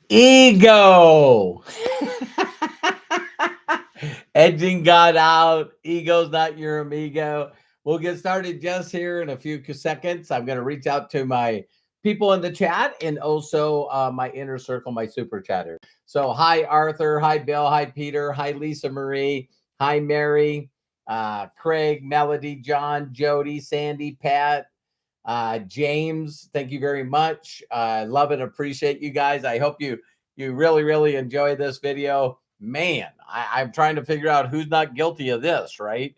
Ego. Edging God out. Ego's not your amigo. We'll get started just here in a few seconds. I'm going to reach out to my people in the chat and also my inner circle, my super chatter. So, hi, Arthur. Hi, Bill. Hi, Peter. Hi, Lisa Marie. Hi, Mary. Craig, Melody, John, Jody, Sandy, Pat, James. Thank you very much. Love and appreciate you guys. I hope you really enjoy this video. Man, I'm trying to figure out who's not guilty of this, right?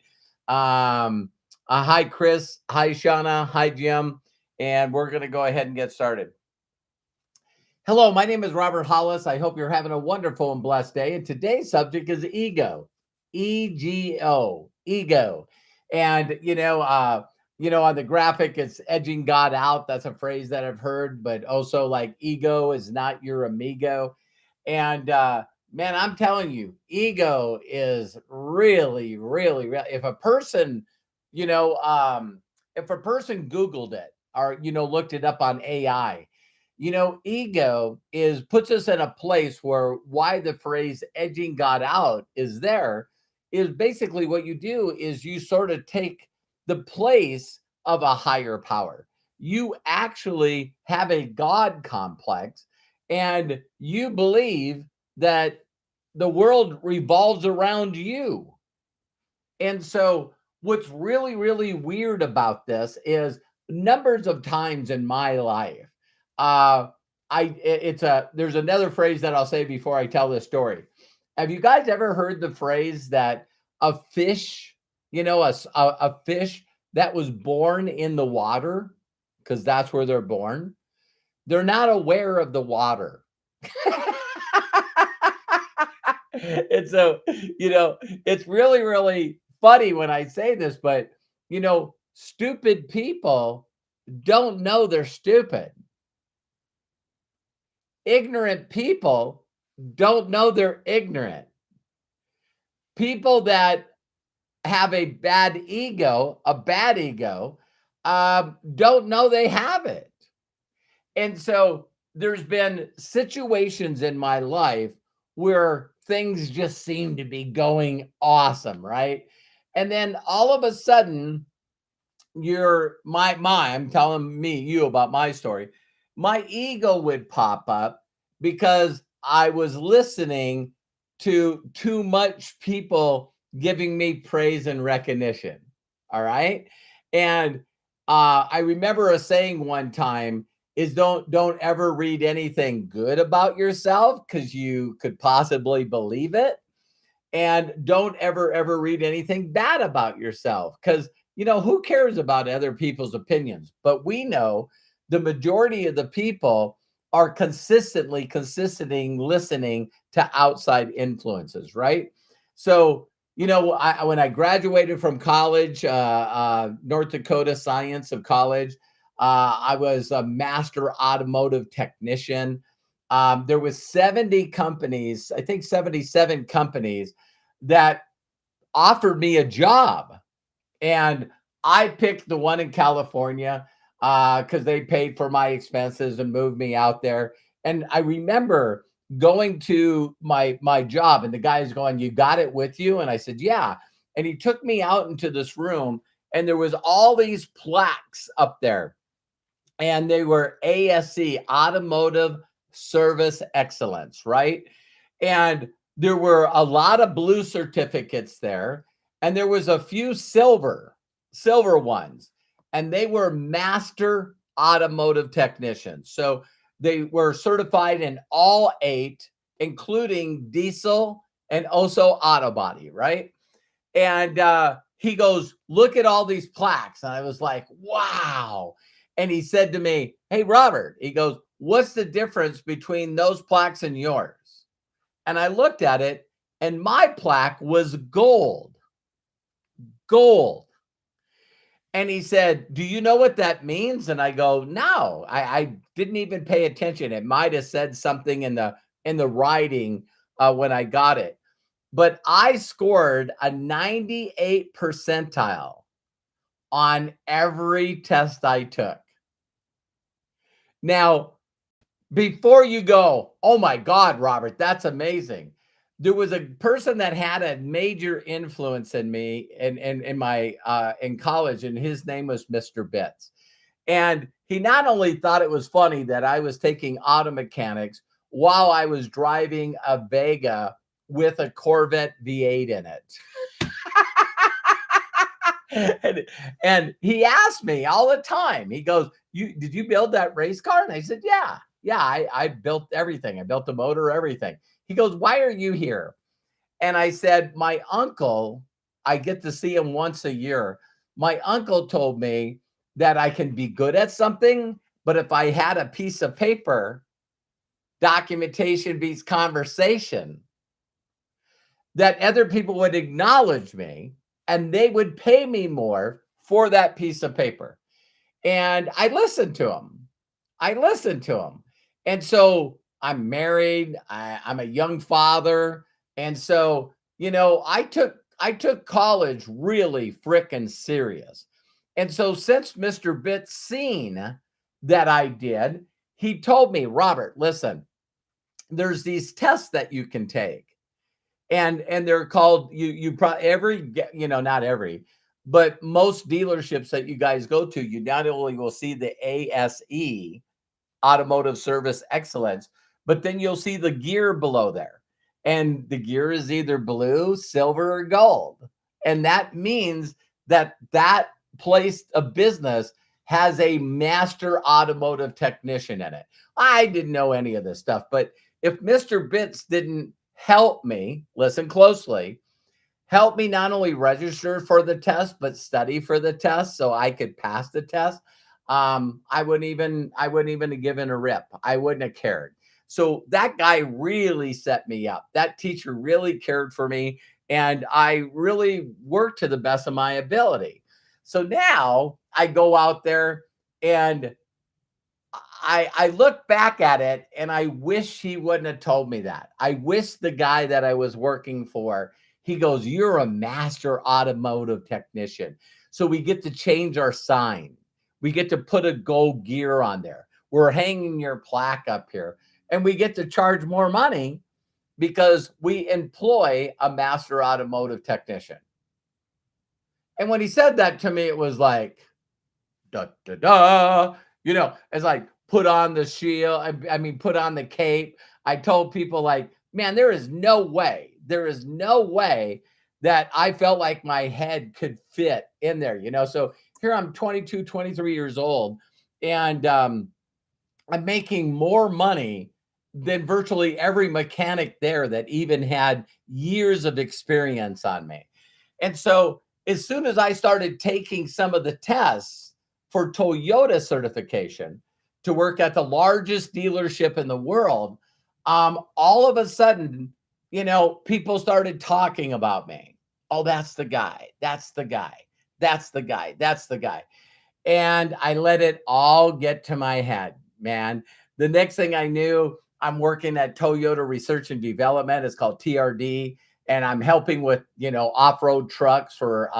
Hi, Chris. Hi, Shauna. Hi, Jim. And we're going to go ahead and get started. Hello, my name is Robert Hollis. I hope you're having a wonderful and blessed day. And today's subject is ego, ego, ego. And on the graphic, it's edging God out. That's a phrase that I've heard, but also like ego is not your amigo. And man, I'm telling you, ego is really. If a person, you know, if a person Googled it or looked it up on AI, ego is puts us in a place where why the phrase edging God out is there is basically what you do is you sort of take the place of a higher power. You actually have a God complex and you believe that the world revolves around you. And so what's really weird about this is numbers of times in my life. Uh there's another phrase that I'll say before I tell this story. Have you guys ever heard the phrase that a fish, a fish that was born in the water, because that's where they're born, they're not aware of the water. And so, it's really funny when I say this, but stupid people don't know they're stupid. Ignorant people don't know they're ignorant. People that have a bad ego, don't know they have it. And so there's been situations in my life where things just seem to be going awesome, right? And then all of a sudden, I'm telling you about my story. My ego would pop up because I was listening to too much people giving me praise and recognition. All right. And I remember a saying one time is don't ever read anything good about yourself because you could possibly believe it. And don't ever read anything bad about yourself because who cares about other people's opinions? But we know the majority of the people are consistently listening to outside influences, right? So when I graduated from college, North Dakota Science of College, I was a master automotive technician. There was 70 companies, I think 77 companies that offered me a job. And I picked the one in California because they paid for my expenses and moved me out there. And I remember going to my job and the guy's going, "You got it with you?" And I said, "Yeah." And he took me out into this room and there was all these plaques up there and they were ASC, Automotive Service Excellence, right? And there were a lot of blue certificates there, and there was a few silver ones, and they were master automotive technicians. So they were certified in all 8, including diesel and also auto body, right? And he goes, "Look at all these plaques." And I was like, "Wow." And he said to me, "Hey, Robert," he goes, "what's the difference between those plaques and yours?" And I looked at it and my plaque was gold. And he said, "Do you know what that means?" And I go, "No, I didn't even pay attention. It might have said something in the writing when I got it. But I scored a 98 percentile on every test I took. Now, Before you go, oh my God, Robert, that's amazing. There was a person that had a major influence in me in my in college, and his name was Mr. Bitts. And he not only thought it was funny that I was taking auto mechanics while I was driving a Vega with a Corvette V8 in it. and, and he asked me all the time, he goes, "You did you build that race car?" And I said, yeah, I built everything. I built the motor, everything. He goes, "Why are you here?" And I said, "My uncle, I get to see him once a year. My uncle told me that I can be good at something, but if I had a piece of paper, documentation beats conversation, that other people would acknowledge me and they would pay me more for that piece of paper." And I listened to him. I listened to him. And so I'm married. I'm a young father. And so, I took college really freaking serious. And so since Mr. Bitts seen that I did, he told me, "Robert, listen, there's these tests that you can take, and they're called, you probably not every, but most dealerships that you guys go to, you not only will see the ASE, automotive service excellence, but then you'll see the gear below there, and the gear is either blue, silver, or gold, and that means that place of business has a master automotive technician in it." I didn't know any of this stuff, but if Mr. Bitts didn't help me, listen closely, help me not only register for the test, but study for the test so I could pass the test, I wouldn't even have given a rip. I wouldn't have cared. So that guy really set me up. That teacher really cared for me, and I really worked to the best of my ability. So now I go out there, and I look back at it and I wish he wouldn't have told me that. I wish the guy that I was working for, he goes, "You're a master automotive technician. So we get to change our sign. We get to put a gold gear on there. We're hanging your plaque up here. And we get to charge more money because we employ a master automotive technician." And when he said that to me, it was like, da da da. It's like, put on the shield. I mean, put on the cape. I told people, like, man, there is no way that I felt like my head could fit in there. So here I'm 22, 23 years old, and I'm making more money than virtually every mechanic there that even had years of experience on me. And so as soon as I started taking some of the tests for Toyota certification to work at the largest dealership in the world, all of a sudden, people started talking about me. "Oh, that's the guy. That's the guy. That's the guy. That's the guy." And I let it all get to my head, man. The next thing I knew, I'm working at Toyota Research and Development. It's called TRD, and I'm helping with off-road trucks for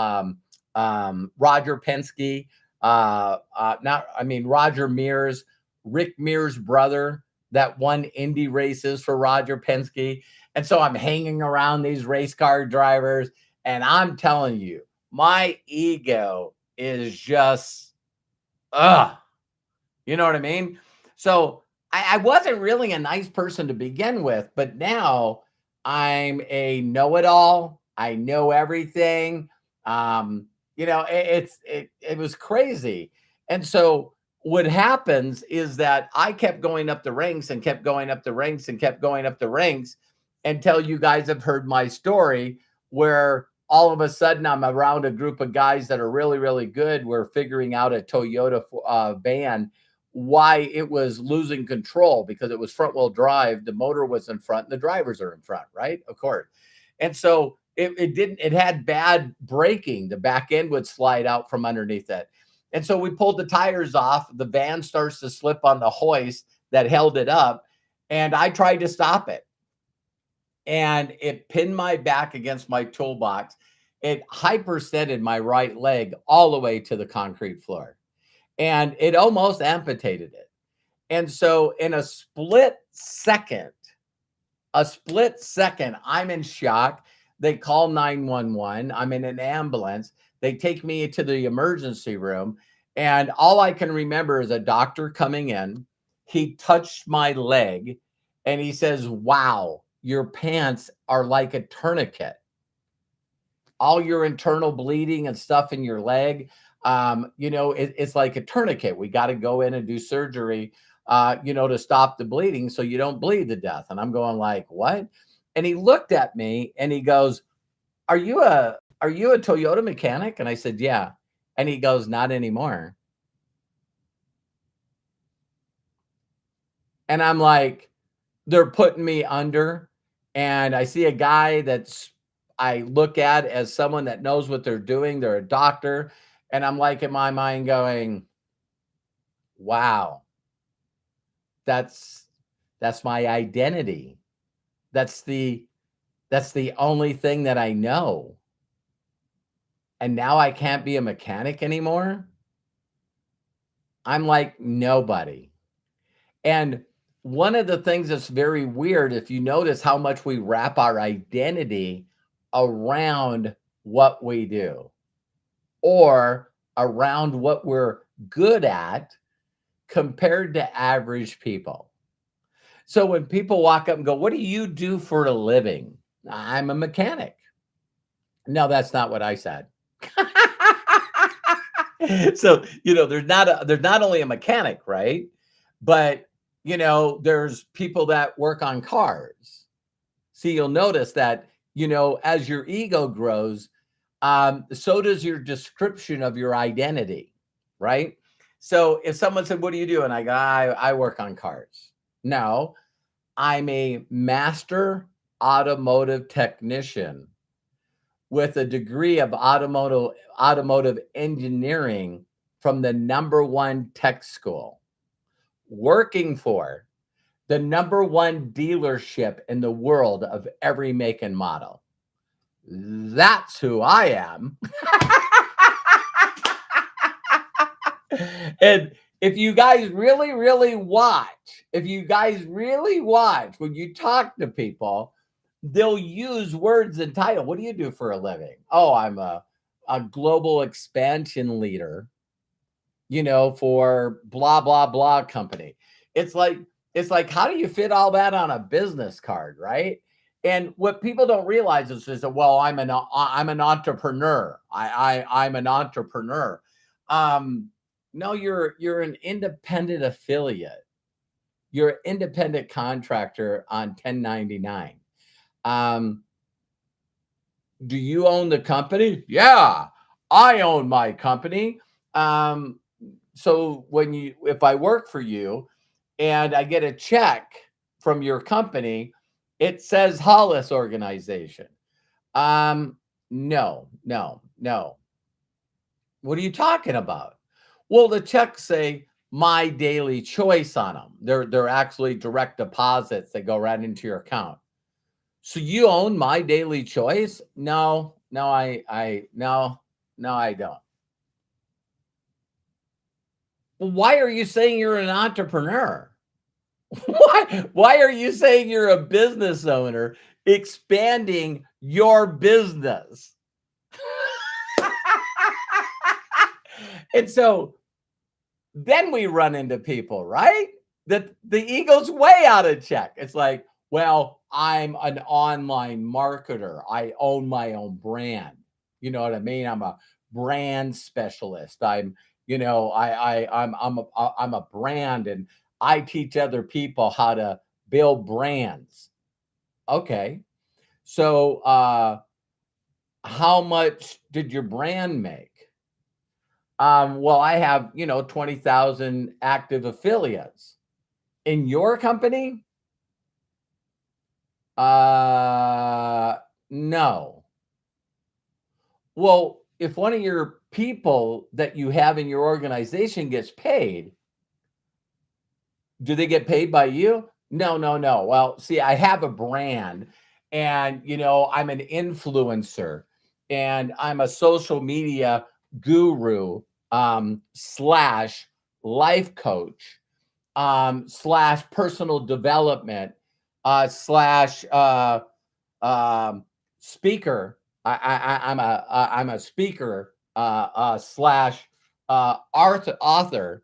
Roger Penske. Not, I mean, Roger Mears, Rick Mears' brother, that won Indy races for Roger Penske. And so I'm hanging around these race car drivers, and I'm telling you, my ego is just, ugh. You know what I mean? So I wasn't really a nice person to begin with, but now I'm a know-it-all. I know everything. It was crazy. And so what happens is that I kept going up the ranks and kept going up the ranks and kept going up the ranks until you guys have heard my story, where all of a sudden I'm around a group of guys that are really, really good. We're figuring out a Toyota van, why it was losing control, because it was front wheel drive. The motor was in front and the drivers are in front, right? Of course. And so it had bad braking. The back end would slide out from underneath it. And so we pulled the tires off. The van starts to slip on the hoist that held it up. And I tried to stop it, and it pinned my back against my toolbox. It hyperextended my right leg all the way to the concrete floor, and it almost amputated it. And so in a split second, I'm in shock. They call 911. I'm in an ambulance. They take me to the emergency room. And all I can remember is a doctor coming in. He touched my leg and he says, "Wow, your pants are like a tourniquet. All your internal bleeding and stuff in your leg, it's like a tourniquet. We got to go in and do surgery, to stop the bleeding so you don't bleed to death." And I'm going like, "What?" And he looked at me and he goes, "Are you a Toyota mechanic?" And I said, "Yeah." And he goes, "Not anymore." And I'm like, they're putting me under, and I see a guy that's I look at as someone that knows what they're doing. They're a doctor, and I'm like in my mind going, "Wow, that's that's my identity. That's the that's the only thing that I know. And now I can't be a mechanic anymore." I'm like nobody. And one of the things that's very weird, if you notice how much we wrap our identity around what we do or around what we're good at compared to average people. So when people walk up and go, "What do you do for a living?" "I'm a mechanic." No, that's not what I said. So, there's not only a mechanic, right? But, there's people that work on cars. See, you'll notice that, as your ego grows, so does your description of your identity, right? So if someone said, "What do you do?" And I go, I work on cars." No, I'm a master automotive technician with a degree of automotive engineering from the number one tech school, working for the number one dealership in the world of every make and model. That's who I am. And if you guys really watch when you talk to people, they'll use words and title. "What do you do for a living?" "Oh, I'm a global expansion leader, for blah blah blah company." It's like how do you fit all that on a business card, right? And what people don't realize is that, well, I'm an entrepreneur. I'm an entrepreneur. Um, no, you're an independent affiliate. You're an independent contractor on 1099. Um, do you own the company? Yeah, I own my company. Um, so if I work for you and I get a check from your company, it says Hollis organization. Um, no, no, no. What are you talking about? Well, the checks say My Daily Choice on them. They're actually direct deposits that go right into your account. So you own My Daily Choice? No, no, no, I don't. Well, why are you saying you're an entrepreneur? Why are you saying you're a business owner expanding your business? And so then we run into people, right? That the ego's way out of check. It's like, "Well, I'm an online marketer. I own my own brand." You know what I mean? I'm a brand specialist. I'm a brand, and I teach other people how to build brands. Okay. So how much did your brand make? Well, I have, 20,000 active affiliates. In your company? Uh, no. Well, if one of your people that you have in your organization gets paid, do they get paid by you? No, no, no. Well, see, I have a brand and, I'm an influencer and I'm a social media guru slash life coach. slash personal development slash speaker. I'm a speaker slash author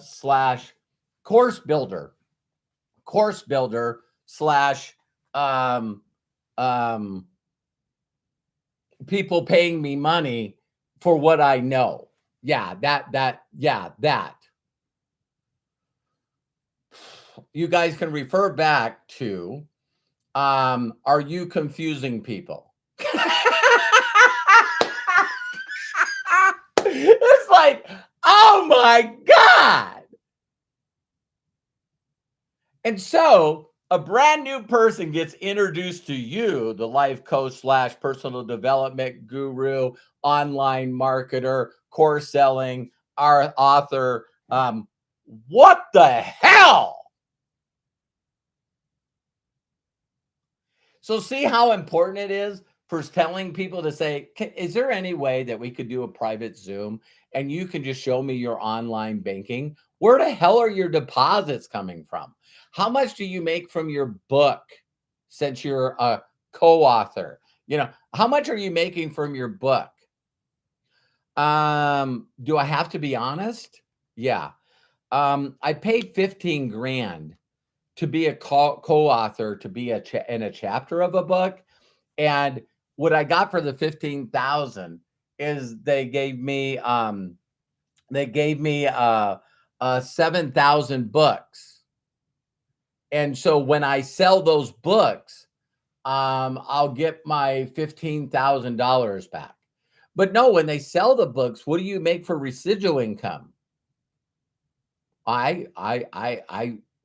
slash course builder slash um, um, people paying me money for what I know. Yeah, that. You guys can refer back to are you confusing people? It's like, oh my God. And so a brand new person gets introduced to you, the life coach slash personal development guru, online marketer, course selling, our author. What the hell? So see how important it is for telling people to say, is there any way that we could do a private Zoom and you can just show me your online banking? Where the hell are your deposits coming from? How much do you make from your book since you're a co-author? How much are you making from your book? Do I have to be honest? Yeah. I paid 15 grand to be a co-author, to be in a chapter of a book. And what I got for the 15,000 is they gave me 7,000 books. And so when I sell those books, I'll get my $15,000 back. But no, when they sell the books, what do you make for residual income? I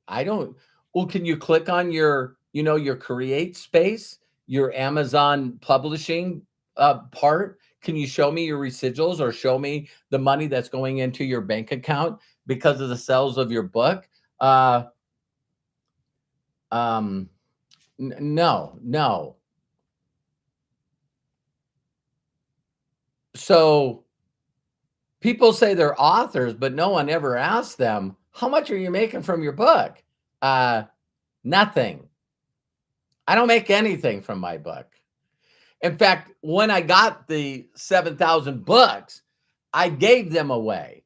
don't. Well, can you click on your create space, your Amazon publishing part? Can you show me your residuals or show me the money that's going into your bank account because of the sales of your book? No. So people say they're authors, but no one ever asks them, how much are you making from your book? Nothing. I don't make anything from my book. In fact, when I got the 7,000 books, I gave them away.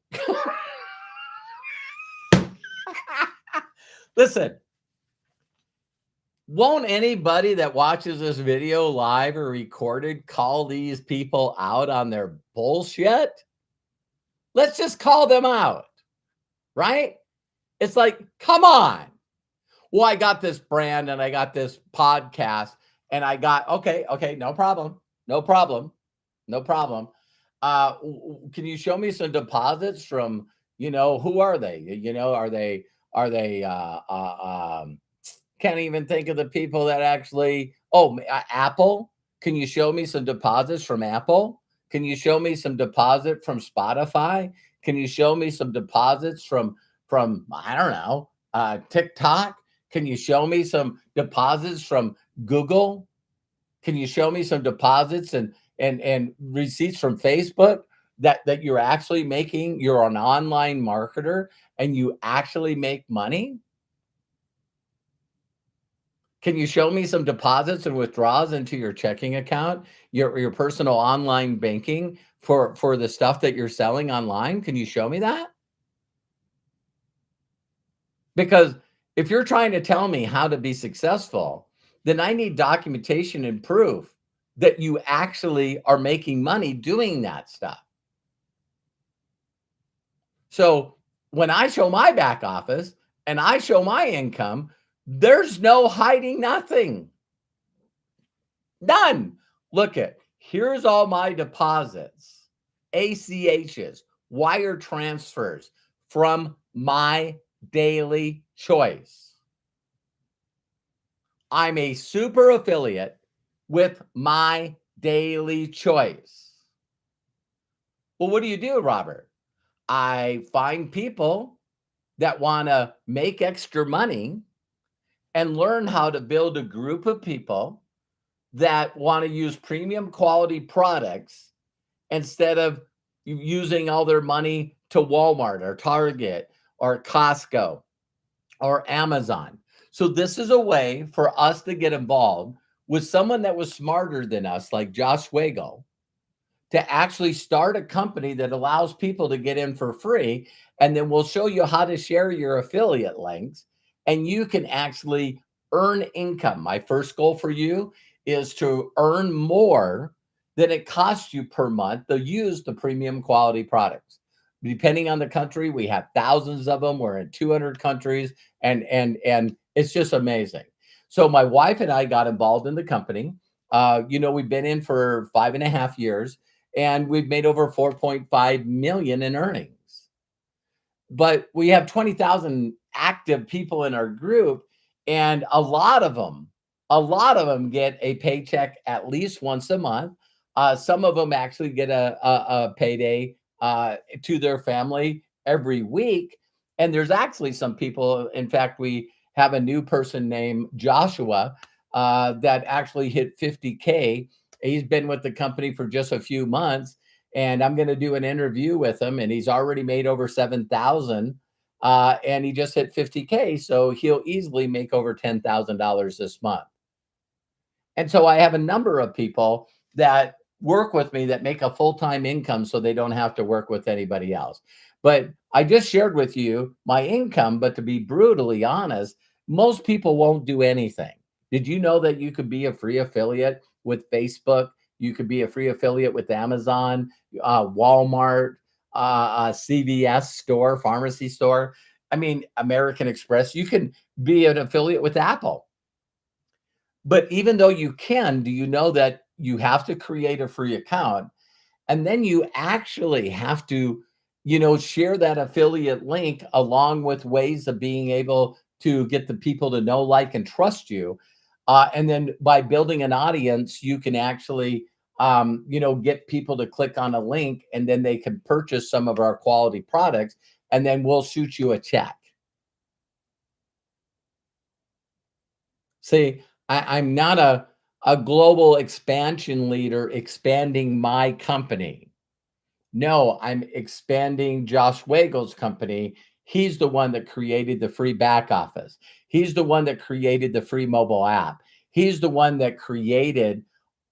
Listen, won't anybody that watches this video live or recorded call these people out on their bullshit? Let's just call them out, right? It's like, come on. Well, I got this brand and I got this podcast and I got, okay, no problem. Can you show me some deposits from, who are they? Are they, can't even think of the people that actually, Apple. Can you show me some deposits from Apple? Can you show me some deposit from Spotify? Can you show me some deposits from, I don't know, TikTok? Can you show me some deposits from Google? Can you show me some deposits and receipts from Facebook that you're actually making? You're an online marketer and you actually make money? Can you show me some deposits and withdrawals into your checking account, your personal online banking for the stuff that you're selling online? Can you show me that? Because if you're trying to tell me how to be successful, then I need documentation and proof that you actually are making money doing that stuff. So when I show my back office and I show my income, there's no hiding nothing. None. Look here's all my deposits, ACHs, wire transfers from my daily choice. I'm a super affiliate with my daily choice. Well, what do you do, Robert? I find people that want to make extra money and learn how to build a group of people that want to use premium quality products instead of using all their money to Walmart or Target or Costco or Amazon. So this is a way for us to get involved with someone that was smarter than us, like Josh Wago, to actually start a company that allows people to get in for free. And then we'll show you how to share your affiliate links and you can actually earn income. My first goal for you is to earn more than it costs you per month to use the premium quality products. Depending on the country, we have thousands of them. We're in 200 countries and it's just amazing. So my wife and I got involved in the company. We've been in for 5.5 years and we've made over 4.5 million in earnings. But we have 20,000 active people in our group, and a lot of them get a paycheck at least once a month. Some of them actually get a payday to their family every week. And there's actually some people, in fact, we have a new person named Joshua that actually hit 50K. He's been with the company for just a few months, and I'm going to do an interview with him, and he's already made over 7,000, and he just hit 50K, so he'll easily make over $10,000 this month. And so I have a number of people that work with me that make a full-time income so they don't have to work with anybody else. But I just shared with you my income, but to be brutally honest, most people won't do anything. Did you know that you could be a free affiliate with Facebook? You could be a free affiliate with Amazon, Walmart, CVS store, pharmacy store. I mean, American Express. You can be an affiliate with Apple. But even though you can, do you know that you have to create a free account and then you actually have to, share that affiliate link along with ways of being able to get the people to know, like, and trust you. And then by building an audience, you can actually, get people to click on a link and then they can purchase some of our quality products and then we'll shoot you a check. See, I'm not a global expansion leader expanding my company. No, I'm expanding Josh Wagel's company. He's the one that created the free back office. He's the one that created the free mobile app. He's the one that created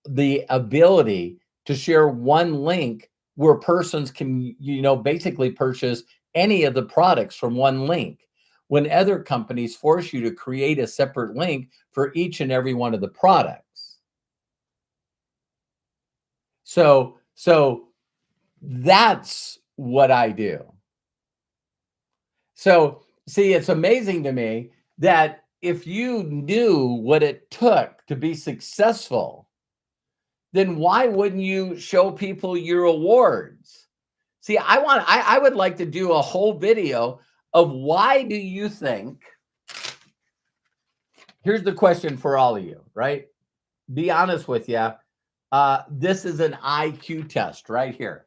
the ability to share one link where persons can, basically purchase any of the products from one link. When other companies force you to create a separate link for each and every one of the products. So that's what I do. So, see, it's amazing to me that if you knew what it took to be successful, then why wouldn't you show people your awards? See, I would like to do a whole video of why do you think, here's the question for all of you, right? Be honest with you. This is an IQ test right here.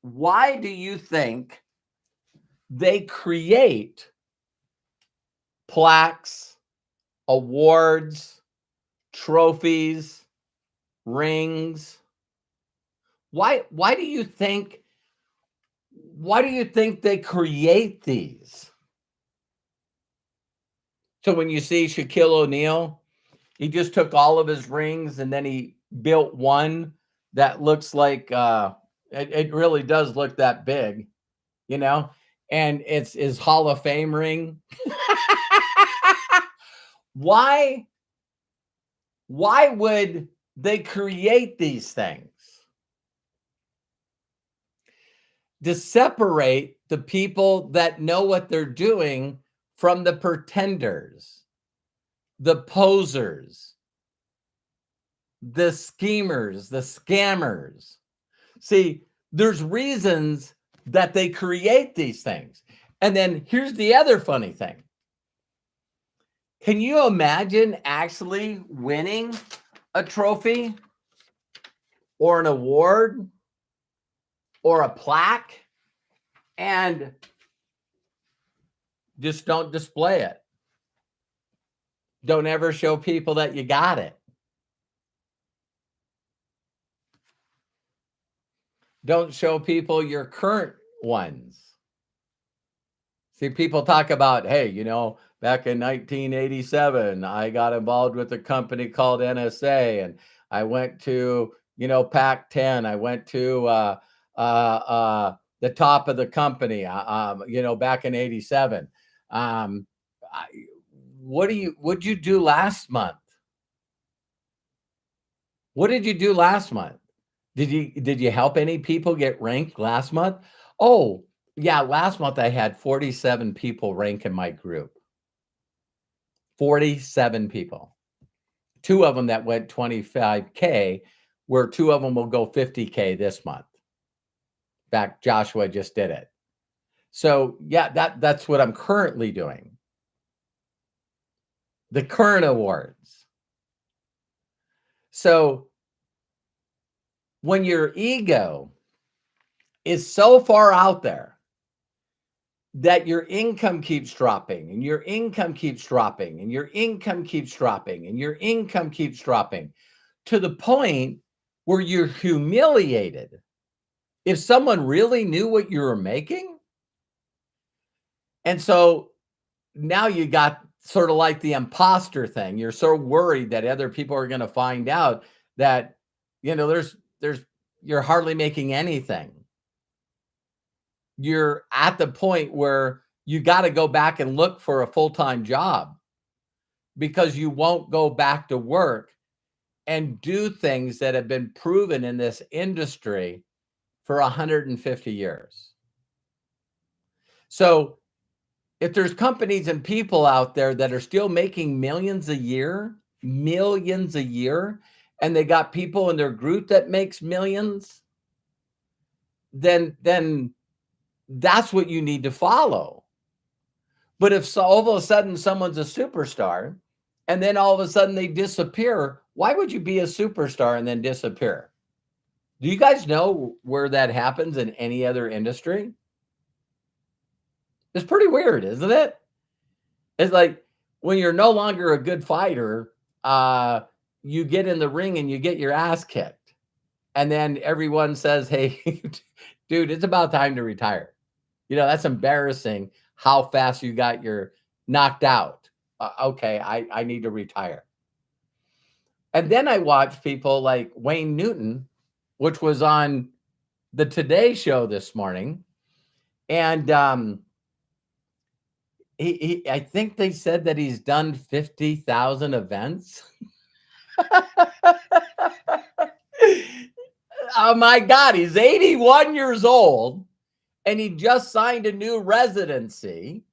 Why do you think they create plaques, awards, trophies, rings? Why do you think they create these? So when you see Shaquille O'Neal, he just took all of his rings and then he built one that looks like it really does look that big, you know, and it's his Hall of Fame ring. Why would they create these things? To separate the people that know what they're doing from the pretenders, the posers, the schemers, the scammers. See, there's reasons that they create these things. And then here's the other funny thing. Can you imagine actually winning a trophy or an award or a plaque and just don't display it? Don't ever show people that you got it. Don't show people your current ones. See, people talk about, hey, back in 1987, I got involved with a company called NSA, and I went to, Pac 10. I went to the top of the company, back in 87. Um, I, what'd you do last month? What did you do last month? Did you help any people get ranked last month? Oh, yeah, last month I had 47 people rank in my group. 47 people. Two of them that went 25K, where two of them will go 50K this month. In fact, Joshua just did it. So yeah, that's what I'm currently doing. The current awards. So when your ego is so far out there that your income keeps dropping and your income keeps dropping and your income keeps dropping and your income keeps dropping to the point where you're humiliated. If someone really knew what you were making. And so now you got sort of like the imposter thing. You're so worried that other people are going to find out that, you're hardly making anything. You're at the point where you got to go back and look for a full-time job because you won't go back to work and do things that have been proven in this industry for 150 years. So if there's companies and people out there that are still making millions a year, and they got people in their group that makes millions, then that's what you need to follow. But if all of a sudden someone's a superstar and then all of a sudden they disappear, why would you be a superstar and then disappear? Do you guys know where that happens in any other industry? It's pretty weird, isn't it? It's like when you're no longer a good fighter, you get in the ring and you get your ass kicked. And then everyone says, hey, dude, it's about time to retire. That's embarrassing how fast you got your knocked out. Okay, I need to retire. And then I watched people like Wayne Newton, which was on the Today Show this morning. And I think they said that he's done 50,000 events. Oh my God, he's 81 years old and he just signed a new residency,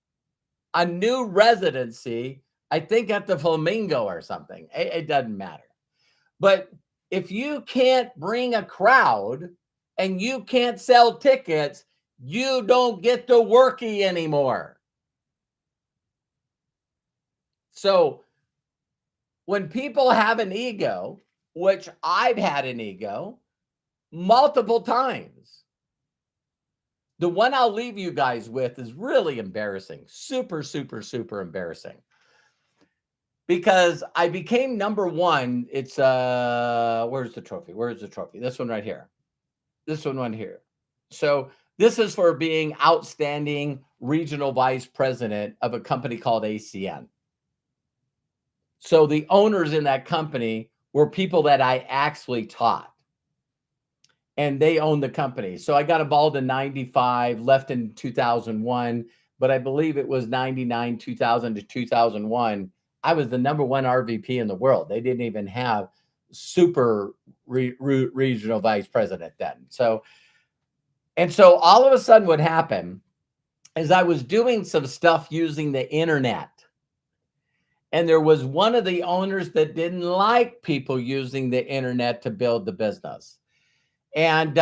I think at the Flamingo or something. It doesn't matter. But if you can't bring a crowd and you can't sell tickets, you don't get to worky anymore. So when people have an ego, which I've had an ego multiple times, the one I'll leave you guys with is really embarrassing. Super, super, super embarrassing. Because I became number one. It's where's the trophy? This one right here. This one here. So this is for being outstanding regional vice president of a company called ACN. So the owners in that company were people that I actually taught. And they owned the company. So I got involved in 95, left in 2001, but I believe it was 99, 2000 to 2001. I was the number one RVP in the world. They didn't even have super regional vice president then. So all of a sudden what happened is I was doing some stuff using the internet. And there was one of the owners that didn't like people using the internet to build the business. And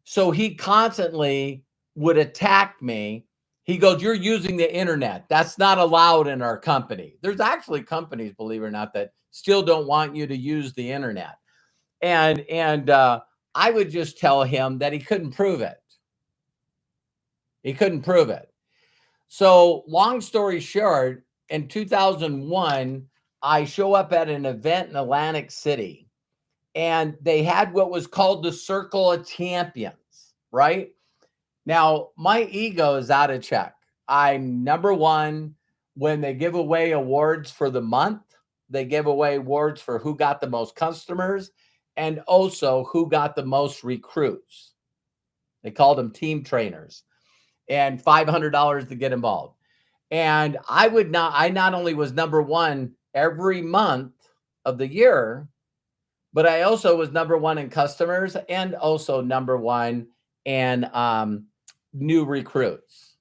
so he constantly would attack me. He goes, you're using the internet. That's not allowed in our company. There's actually companies, believe it or not, that still don't want you to use the internet. And I would just tell him that he couldn't prove it. So long story short, in 2001, I show up at an event in Atlantic City. And they had what was called the Circle of Champions, right? Now, my ego is out of check. I'm number one when they give away awards for the month. They give away awards for who got the most customers and also who got the most recruits. They called them team trainers, and $500 to get involved. And I not only was number one every month of the year, but I also was number one in customers and also number one in new recruits.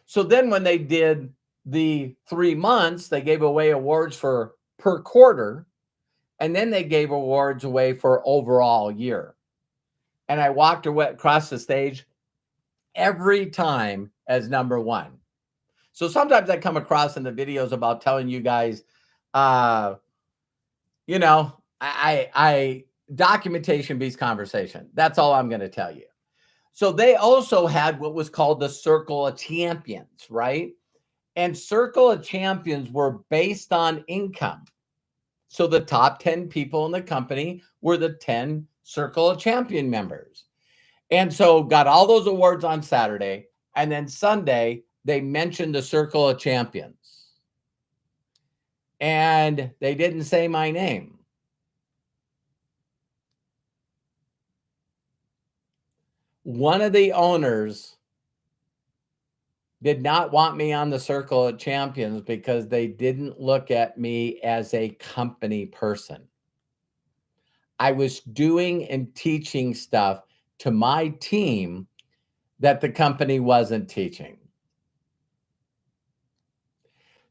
So then when they did the 3 months, they gave away awards for per quarter, and then they gave awards away for overall year. And I walked away across the stage every time as number one. So sometimes I come across in the videos about telling you guys, uh, you know, I documentation beats conversation. That's all I'm going to tell you. So they also had what was called the Circle of Champions, right? And Circle of Champions were based on income. So the top 10 people in the company were the 10 Circle of Champion members. And so got all those awards on Saturday. And then Sunday, they mentioned the Circle of Champions. And they didn't say my name. One of the owners did not want me on the Circle of Champions because they didn't look at me as a company person. I was doing and teaching stuff to my team that the company wasn't teaching.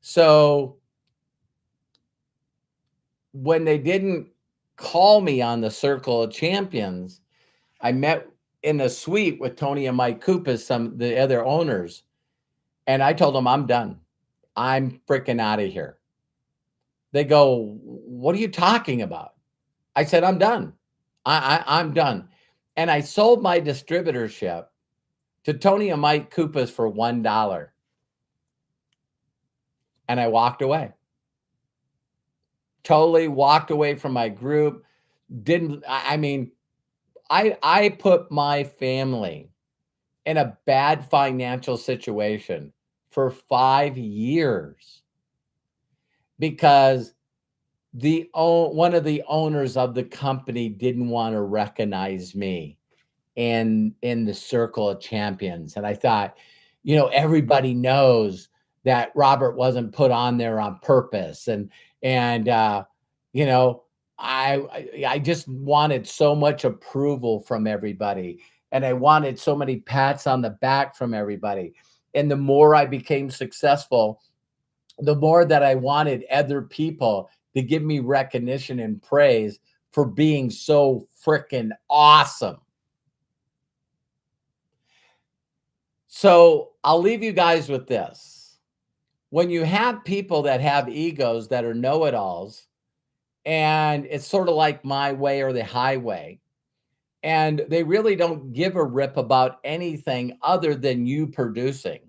So when they didn't call me on the Circle of Champions, I met in a suite with Tony and Mike Koopas, some the other owners, and I told them I'm done. I'm freaking out of here. They go, "What are you talking about?" I said, "I'm done. I'm done." And I sold my distributorship to Tony and Mike Koopas for $1. And I walked away. Totally walked away from my group. I put my family in a bad financial situation for 5 years because one of the owners of the company didn't want to recognize me in the Circle of Champions. And I thought, everybody knows that Robert wasn't put on there on purpose. And I just wanted so much approval from everybody. And I wanted so many pats on the back from everybody. And the more I became successful, the more that I wanted other people to give me recognition and praise for being so freaking awesome. So I'll leave you guys with this. When you have people that have egos that are know-it-alls, and it's sort of like my way or the highway, and they really don't give a rip about anything other than you producing.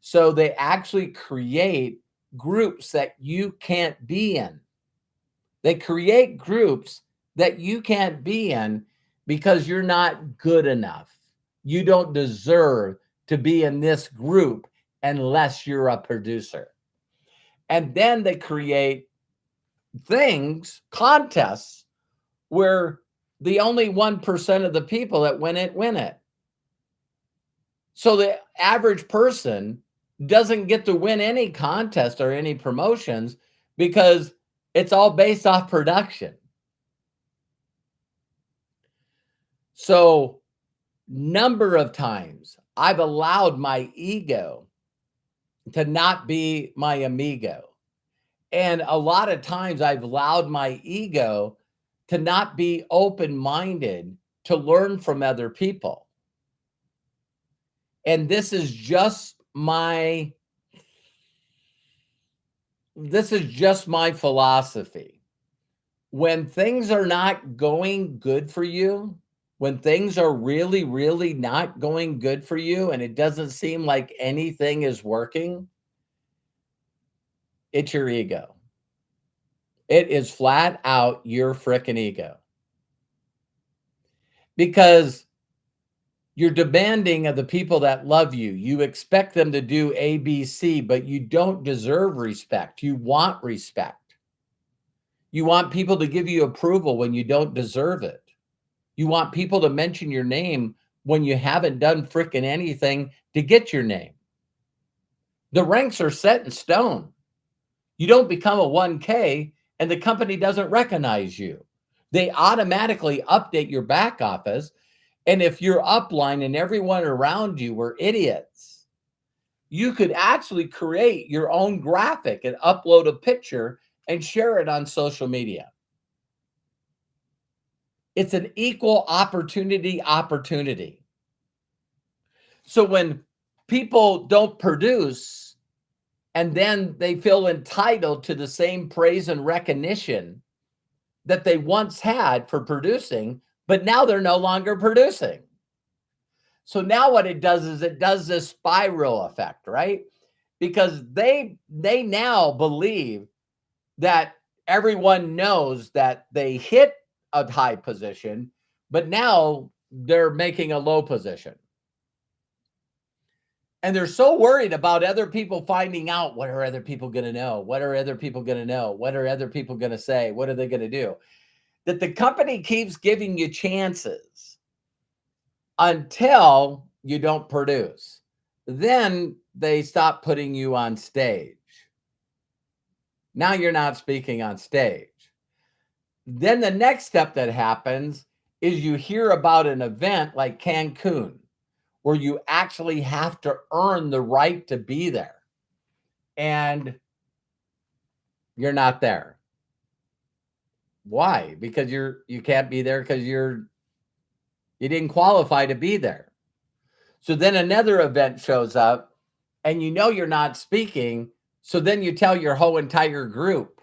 So they actually create groups that you can't be in. They create groups that you can't be in because you're not good enough. You don't deserve to be in this group unless you're a producer. And then they create contests where the only 1% of the people that win it. So the average person doesn't get to win any contest or any promotions because it's all based off production. So number of times I've allowed my ego to not be my amigo. And a lot of times I've allowed my ego to not be open-minded to learn from other people. And this is just my philosophy. When things are not going good for you, when things are really, really not going good for you, and it doesn't seem like anything is working, it's your ego. It is flat out your frickin' ego. Because You're demanding of the people that love you. You expect them to do A, B, C, but you don't deserve respect. You want respect. You want people to give you approval when you don't deserve it. You want people to mention your name when you haven't done frickin' anything to get your name. The ranks are set in stone. You don't become a 1K and the company doesn't recognize you. They automatically update your back office. And if your upline and everyone around you were idiots, you could actually create your own graphic and upload a picture and share it on social media. It's an equal opportunity. So when people don't produce and then they feel entitled to the same praise and recognition that they once had for producing, but now they're no longer producing. So now what it does is it does this spiral effect, right? Because they now believe that everyone knows that they hit a high position, but now they're making a low position. And they're so worried about other people finding out. What are other people going to know? What are other people going to know? What are other people going to say? What are they going to do? That the company keeps giving you chances until you don't produce. Then they stop putting you on stage. Now you're not speaking on stage. Then the next step that happens is you hear about an event like Cancun, where you actually have to earn the right to be there. And you're not there. Why? Because you can't be there because you didn't qualify to be there. So then another event shows up and you know you're not speaking. So then you tell your whole entire group,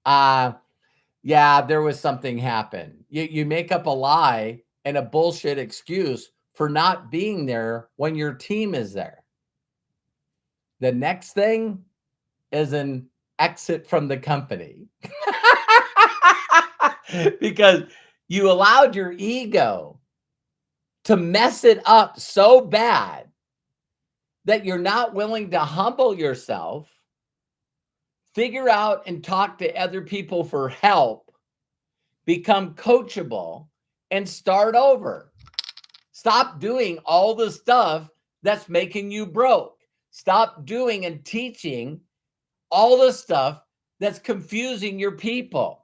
yeah, there was something happened. You make up a lie and a bullshit excuse for not being there when your team is there. The next thing is an exit from the company. Because you allowed your ego to mess it up so bad that you're not willing to humble yourself, figure out and talk to other people for help, become coachable, and start over. Stop doing all the stuff that's making you broke. Stop doing and teaching all the stuff that's confusing your people,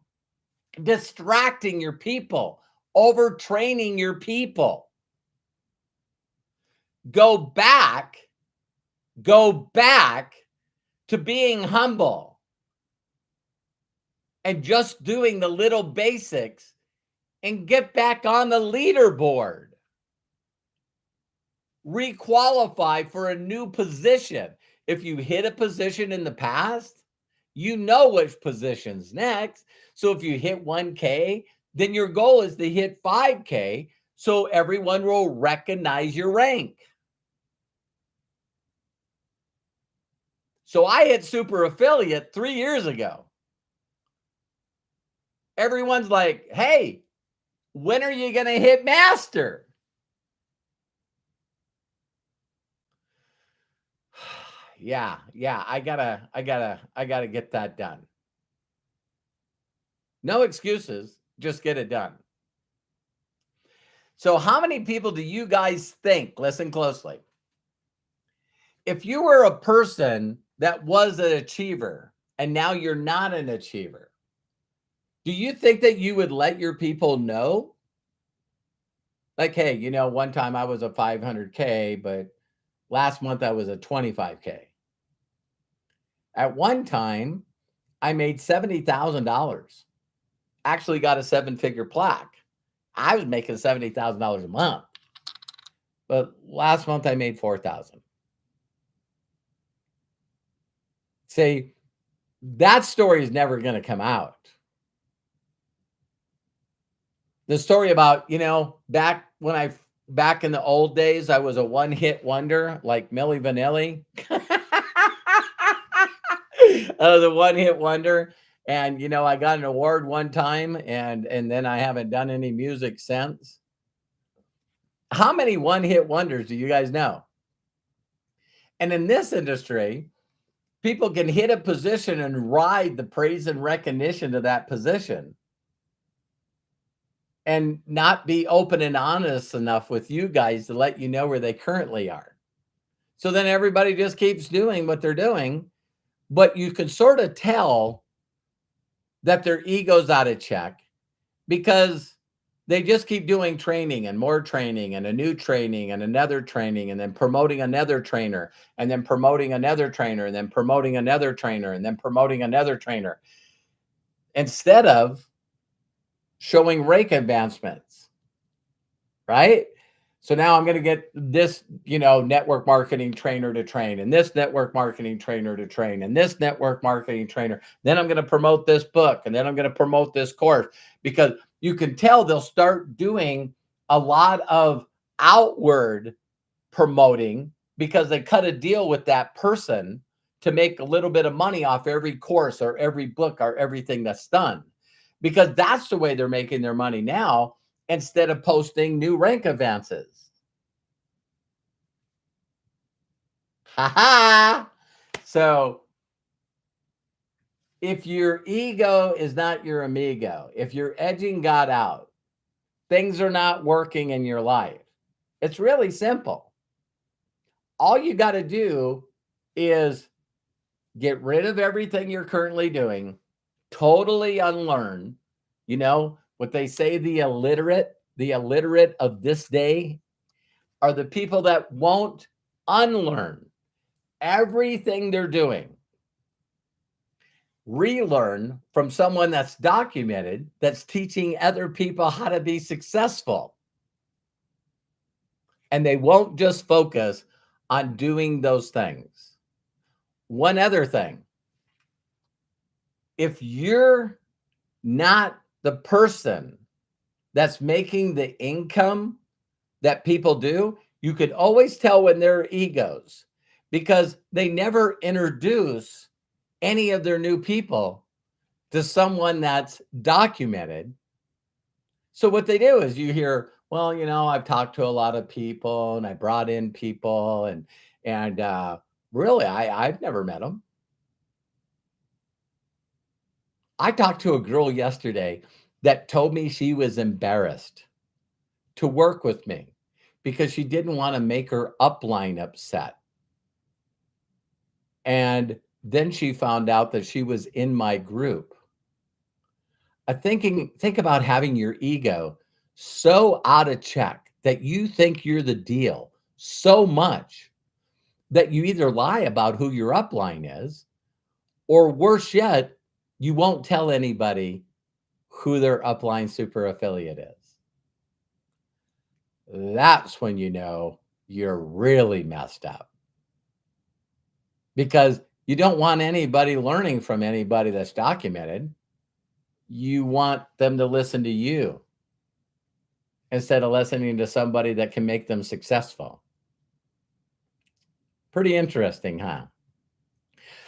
distracting your people, overtraining your people. Go back to being humble and just doing the little basics and get back on the leaderboard. Requalify for a new position. If you hit a position in the past, you know which position's next. So if you hit 1K, then your goal is to hit 5K so everyone will recognize your rank. So I hit super affiliate 3 years ago. Everyone's like, hey, when are you going to hit master? Yeah, I gotta get that done. No excuses, just get it done. So how many people do you guys think, listen closely, if you were a person that was an achiever and now you're not an achiever, do you think that you would let your people know? Like, hey, one time I was a 500K, but last month I was a 25K. At one time, I made $70,000. Actually got a 7-figure plaque. I was making $70,000 a month. But last month I made $4,000. See, that story is never going to come out. The story about, back in the old days, I was a one-hit wonder like Milli Vanilli. I was a one-hit wonder. And, I got an award one time and then I haven't done any music since. How many one-hit wonders do you guys know? And in this industry, people can hit a position and ride the praise and recognition of that position and not be open and honest enough with you guys to let you know where they currently are. So then everybody just keeps doing what they're doing, but you can sort of tell that their ego's out of check because they just keep doing training and more training and a new training and another training and then promoting another trainer and then promoting another trainer and then promoting another trainer and then promoting another trainer instead of showing rank advancements, right? So now I'm going to get this, network marketing trainer to train and this network marketing trainer to train and this network marketing trainer. Then I'm going to promote this book and then I'm going to promote this course because you can tell they'll start doing a lot of outward promoting because they cut a deal with that person to make a little bit of money off every course or every book or everything that's done because that's the way they're making their money now instead of posting new rank advances. Ha ha. So if your ego is not your amigo, if you're edging God out, things are not working in your life. It's really simple. All you got to do is get rid of everything you're currently doing, totally unlearn. You know what they say, the illiterate of this day are the people that won't unlearn everything they're doing. Relearn from someone that's documented, that's teaching other people how to be successful. And they won't just focus on doing those things. One other thing, if you're not the person that's making the income that people do, you could always tell when they're egos because they never introduce any of their new people to someone that's documented. So what they do is you hear, well, I've talked to a lot of people and I brought in people and really I've never met them. I talked to a girl yesterday that told me she was embarrassed to work with me because she didn't want to make her upline upset. And then she found out that she was in my group. Think about having your ego so out of check that you think you're the deal so much that you either lie about who your upline is, or worse yet, you won't tell anybody who their upline super affiliate is. That's when you know you're really messed up because you don't want anybody learning from anybody that's documented. You want them to listen to you instead of listening to somebody that can make them successful. Pretty interesting, huh?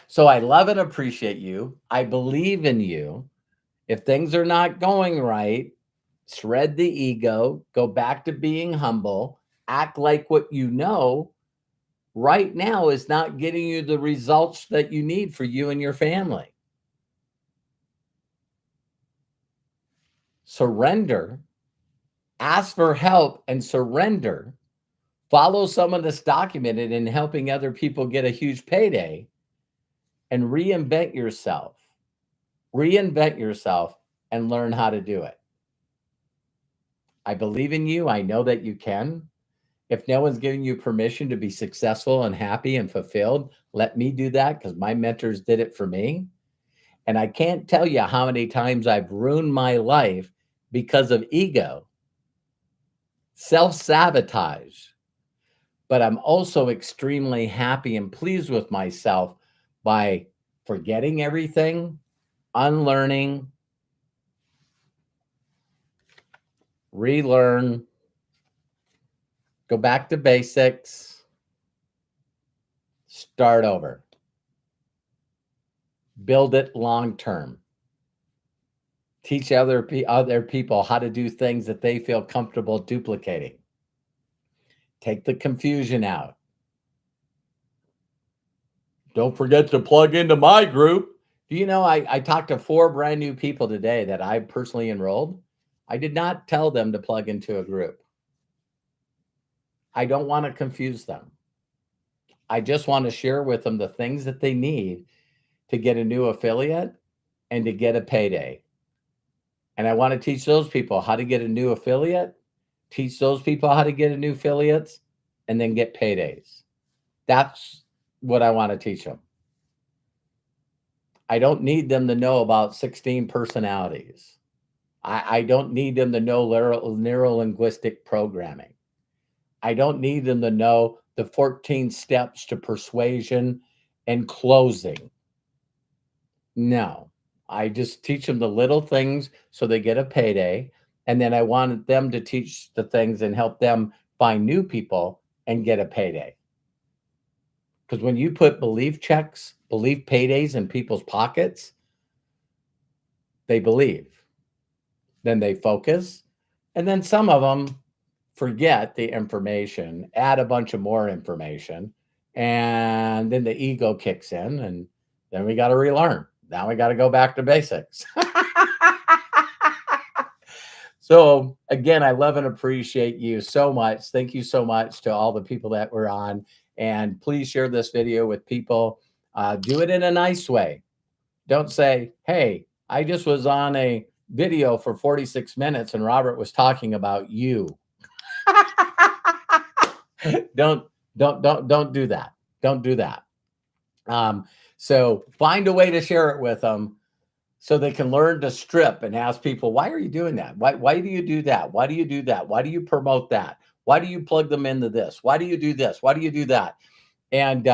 So I love and appreciate you. I believe in you. If things are not going right, shred the ego, go back to being humble, act like what you know right now is not getting you the results that you need for you and your family. Surrender, ask for help and surrender. Follow someone that's documented in helping other people get a huge payday and reinvent yourself. Reinvent yourself and learn how to do it. I believe in you. I know that you can. If no one's giving you permission to be successful and happy and fulfilled, let me do that because my mentors did it for me. And I can't tell you how many times I've ruined my life because of ego, self sabotage. But I'm also extremely happy and pleased with myself by forgetting everything, unlearning, relearn, go back to basics, start over, build it long term, teach other people how to do things that they feel comfortable duplicating. Take the confusion out. Don't forget to plug into my group. Do you know I talked to 4 brand new people today that I personally enrolled? I did not tell them to plug into a group. I don't want to confuse them. I just want to share with them the things that they need to get a new affiliate and to get a payday. And I want to teach those people how to get a new affiliate, teach those people how to get a new affiliates, and then get paydays. That's what I want to teach them. I don't need them to know about 16 personalities. I don't need them to know neuro-linguistic programming. I don't need them to know the 14 steps to persuasion and closing. No, I just teach them the little things so they get a payday. And then I wanted them to teach the things and help them find new people and get a payday. Because when you put belief checks, belief paydays in people's pockets, they believe. Then they focus. And then some of them forget the information, add a bunch of more information, and then the ego kicks in, and then we got to relearn. Now we got to go back to basics. So again, I love and appreciate you so much. Thank you so much to all the people that were on, and please share this video with people. Do it in a nice way. Don't say, hey, I just was on a video for 46 minutes and Robert was talking about you. Don't do that. Don't do that. So find a way to share it with them so they can learn to strip and ask people, why are you doing that? Why do you do that? Why do you do that? Why do you promote that? Why do you plug them into this? Why do you do this? Why do you do that? And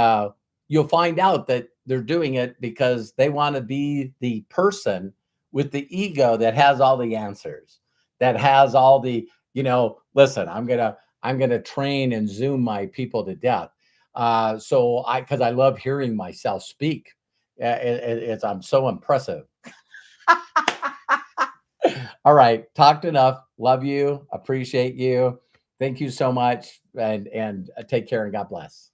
you'll find out that they're doing it because they want to be the person with the ego that has all the answers, that has all the, listen, I'm gonna train and Zoom my people to death. Because I love hearing myself speak. I'm so impressive. All right, talked enough. Love you, appreciate you. Thank you so much, and take care and God bless.